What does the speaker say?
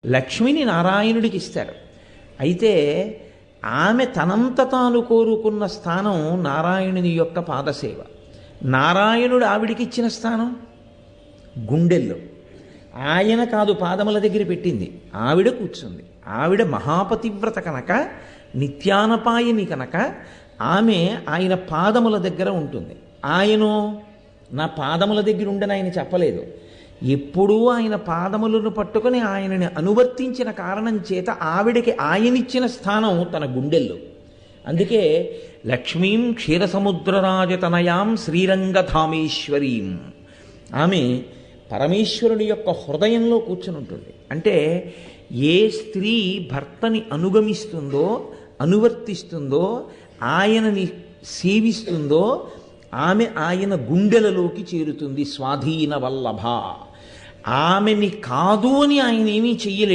లక్ష్మిని నారాయణుడికి ఇస్తారు. అయితే ఆమె తనంత తాను కోరుకున్న స్థానం నారాయణుని యొక్క పాదసేవ. నారాయణుడు ఆవిడికి ఇచ్చిన స్థానం గుండెల్లో. ఆయన కాదు పాదముల దగ్గర పెట్టింది, ఆవిడ కూర్చుంది. ఆవిడ మహాపతివ్రత కనుక, నిత్యానపాయని కనుక ఆమె ఆయన పాదముల దగ్గర ఉంటుంది. ఆయనో నా పాదముల దగ్గర ఉండని ఆయన చెప్పలేదు. ఎప్పుడూ ఆయన పాదములను పట్టుకొని ఆయనని అనువర్తించిన కారణం చేత ఆవిడకి ఆయనిచ్చిన స్థానం తన గుండెల్లో. అందుకే లక్ష్మీం క్షీరసముద్రరాజతనయాం శ్రీరంగధామేశ్వరీం, ఆమె పరమేశ్వరుని యొక్క హృదయంలో కూర్చుని ఉంటుంది. అంటే ఏ స్త్రీ భర్తని అనుగమిస్తుందో, అనువర్తిస్తుందో, ఆయనని సేవిస్తుందో ఆమె ఆయన గుండెలలోకి చేరుతుంది. స్వాధీన వల్లభ. ఆమెని కాదు అని ఆయన ఏమీ చెయ్యలేడు.